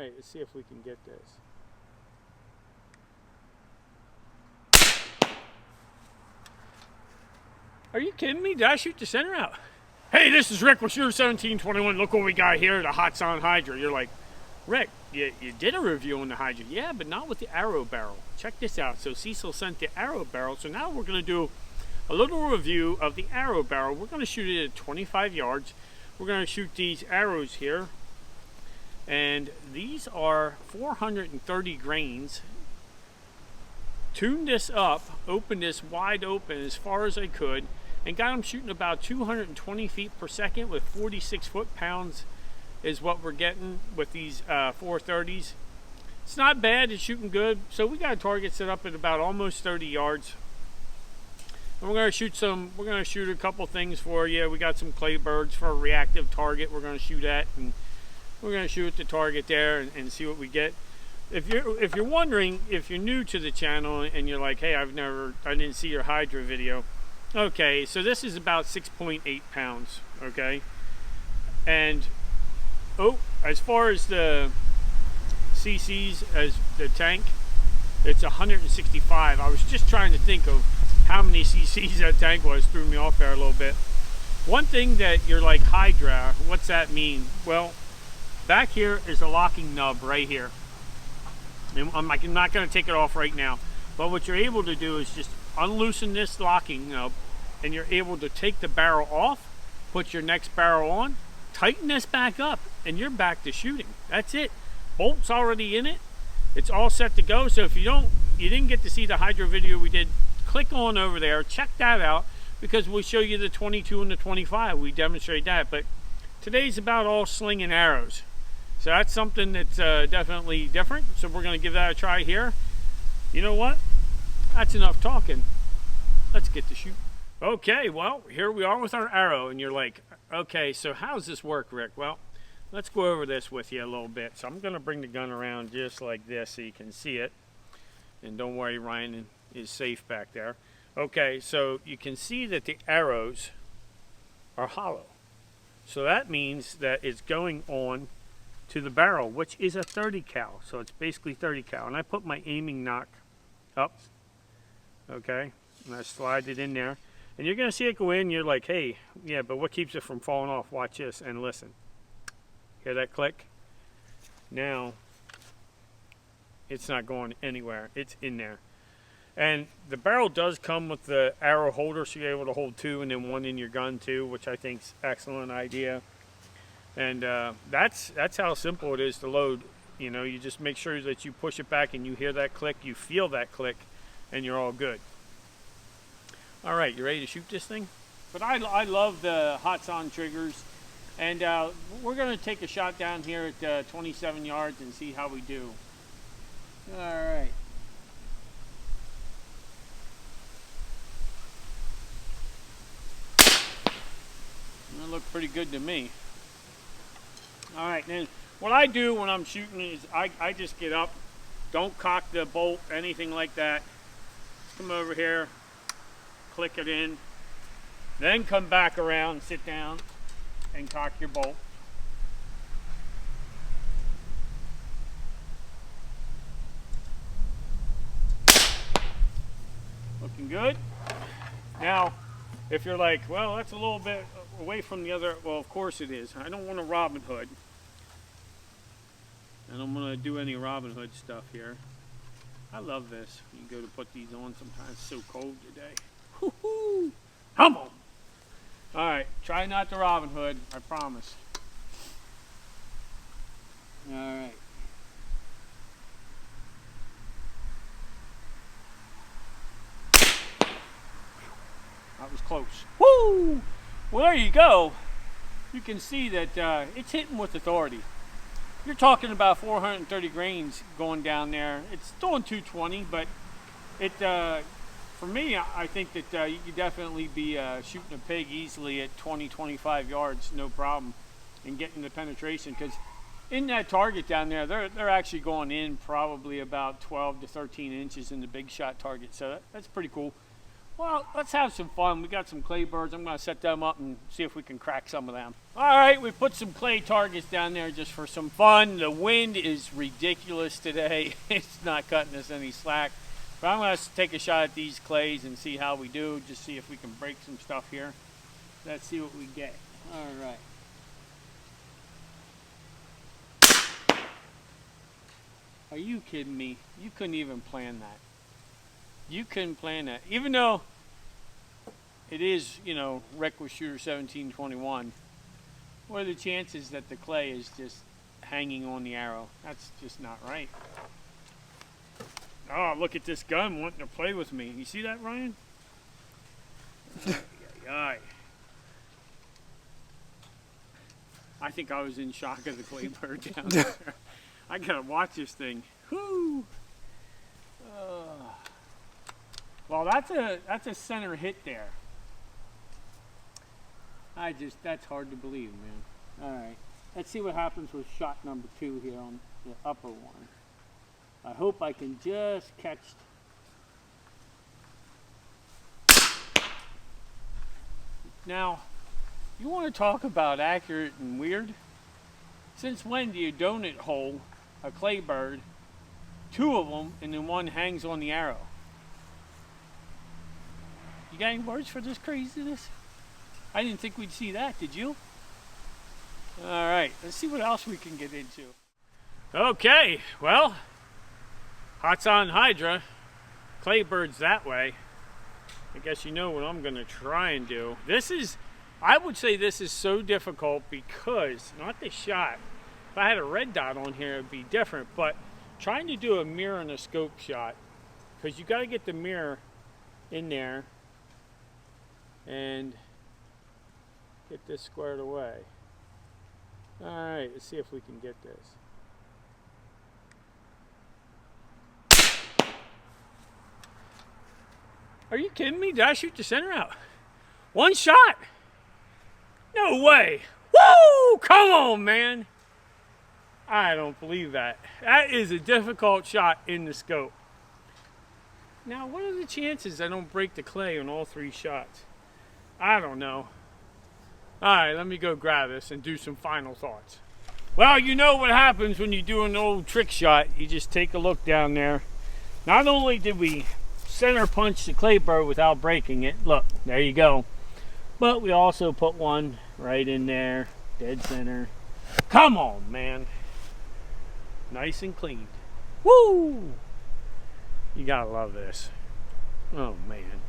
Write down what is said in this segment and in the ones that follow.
right, let's see if we can get this. Are you kidding me? Did I shoot the center out? Hey, this is Rick with Shooter 1721. Look what we got here, the Hatsan Hydra. You're like, Rick, you did a review on the Hydra. Yeah, but not with the arrow barrel. Check this out. So Cecil sent the arrow barrel. So now we're going to do a little review of the arrow barrel. We're going to shoot it at 25 yards. We're going to shoot these arrows here. And these are 430 grains. Tuned this up, opened this wide open as far as I could, and got them shooting about 220 feet per second with 46 foot-pounds is what we're getting with these 430s. It's not bad, it's shooting good. So we got a target set up at about almost 30 yards. And we're gonna shoot a couple things for you. We got some clay birds for a reactive target we're gonna shoot at, and we're gonna shoot at the target there and see what we get. If you're wondering, if you're new to the channel and you're like, hey, I didn't see your Hydra video. Okay, so this is about 6.8 pounds, okay? And, as far as the cc's, as the tank, it's 165. I was just trying to think of how many cc's that tank was, threw me off there a little bit. One thing that you're like, Hydra, what's that mean? Well, back here is a locking nub right here. I'm not going to take it off right now, but what you're able to do is just unloosen this locking nub, and you're able to take the barrel off, put your next barrel on, tighten this back up, and you're back to shooting. That's it. Bolt's already in it. It's all set to go. So if you didn't get to see the Hydra video we did, click on over there, check that out, because we'll show you the 22 and the 25. We demonstrate that, but today's about all sling and arrows. So that's something that's definitely different. So we're going to give that a try here. You know what? That's enough talking. Let's get to shoot. Okay, well, here we are with our arrow. And you're like, okay, so how does this work, Rick? Well, let's go over this with you a little bit. So I'm going to bring the gun around just like this so you can see it. And don't worry, Ryan is safe back there. Okay, so you can see that the arrows are hollow. So that means that it's going on to the barrel, which is a 30 cal. So it's basically 30 cal. And I put my aiming nock up, okay, and I slide it in there. And you're going to see it go in. You're like, hey, yeah, but what keeps it from falling off? Watch this and listen. Hear that click? Now, it's not going anywhere. It's in there. And the barrel does come with the arrow holder, so you're able to hold two and then one in your gun too, which I think is an excellent idea. And that's how simple it is to load. You know, you just make sure that you push it back and you hear that click, you feel that click, and you're all good. All right, you ready to shoot this thing? But I love the Hatsan triggers, and we're going to take a shot down here at 27 yards and see how we do. All right. That looked pretty good to me. All right, then what I do when I'm shooting is I just get up, don't cock the bolt, anything like that. Come over here, click it in, then come back around, sit down, and cock your bolt. Looking good. Now, if you're like, well, that's a little bit away from the other, well, of course it is. I don't want to Robin Hood. I don't want to do any Robin Hood stuff here. I love this. You go to put these on sometimes. It's so cold today. Woo-hoo! Humble! Alright, try not to Robin Hood, I promise. Alright. That was close. Woo! Well, there you go. You can see that it's hitting with authority. You're talking about 430 grains going down there. It's doing 220, but it, for me, I think that you could definitely be shooting a pig easily at 20, 25 yards, no problem, and getting the penetration. Because in that target down there, they're actually going in probably about 12 to 13 inches in the big shot target. So that's pretty cool. Well, let's have some fun. We got some clay birds. I'm going to set them up and see if we can crack some of them. All right, we put some clay targets down there just for some fun. The wind is ridiculous today. It's not cutting us any slack. But I'm going to take a shot at these clays and see how we do. Just see if we can break some stuff here. Let's see what we get. All right. Are you kidding me? You couldn't even plan that. You couldn't plan that. Even though it is, you know, Reckless Shooter 1721, what are the chances that the clay is just hanging on the arrow? That's just not right. Oh, look at this gun wanting to play with me. You see that, Ryan? I think I was in shock of the clay bird down there. I gotta watch this thing. Whoo! Well, that's a center hit there. That's hard to believe, man. All right, let's see what happens with shot number 2 here on the upper one. I hope I can just catch. Now, you want to talk about accurate and weird? Since when do you donut hole a clay bird, 2 of them, and then one hangs on the arrow? You got any words for this craziness? I didn't think we'd see that, did you? All right, let's see what else we can get into. Okay, well, Hatsan Hydra, clay birds that way. I guess you know what I'm gonna try and do. I would say this is so difficult because, not the shot, if I had a red dot on here it'd be different, but trying to do a mirror and a scope shot, because you gotta get the mirror in there and get this squared away. All right, let's see if we can get this. Are you kidding me? Did I shoot the center out? One shot? No way. Woo! Come on, man. I don't believe that. That is a difficult shot in the scope. Now, what are the chances I don't break the clay on all 3 shots? I don't know. All right, let me go grab this and do some final thoughts. Well, you know what happens when you do an old trick shot. You just take a look down there. Not only did we center punch the clay bird without breaking it, look, there you go, but we also put one right in there, dead center. Come on, man. Nice and clean. Woo! You gotta love this. Oh, man.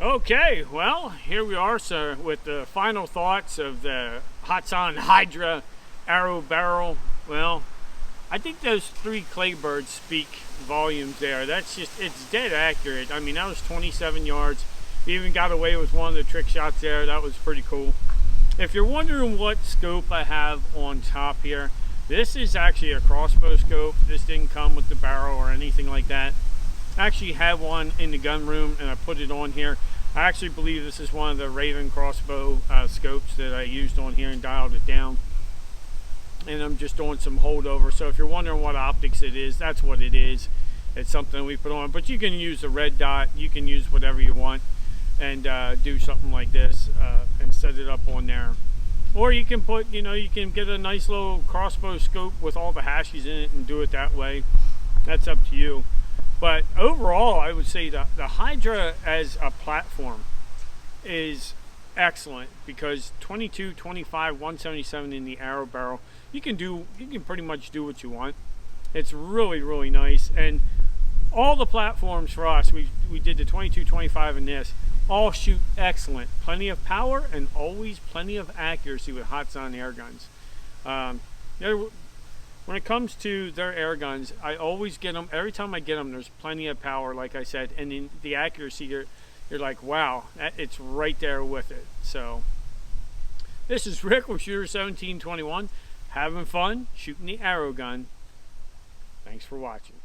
Okay, well, here we are, sir, with the final thoughts of the Hatsan Hydra arrow barrel. Well, I think those 3 clay birds speak volumes there. That's just, it's dead accurate. I mean, that was 27 yards. We even got away with one of the trick shots there. That was pretty cool. If you're wondering what scope I have on top here, this is actually a crossbow scope. This didn't come with the barrel or anything like that. I actually have one in the gun room and I put it on here. I actually believe this is one of the Raven crossbow scopes that I used on here and dialed it down. And I'm just doing some holdover. So if you're wondering what optics it is, that's what it is. It's something we put on, but you can use a red dot. You can use whatever you want and do something like this and set it up on there. Or you can put, you know, you can get a nice little crossbow scope with all the hashes in it and do it that way. That's up to you. But overall, I would say the Hydra as a platform is excellent because 22, 25, 177 in the arrow barrel, you can pretty much do what you want. It's really, really nice. And all the platforms for us, we did the 22, 25 and this, all shoot excellent. Plenty of power and always plenty of accuracy with Hatsan air guns. When it comes to their air guns, I always get them. Every time I get them, there's plenty of power, like I said, and in the accuracy, you're like, wow, it's right there with it. So this is Rick with Shooter 1721, having fun shooting the arrow gun. Thanks for watching.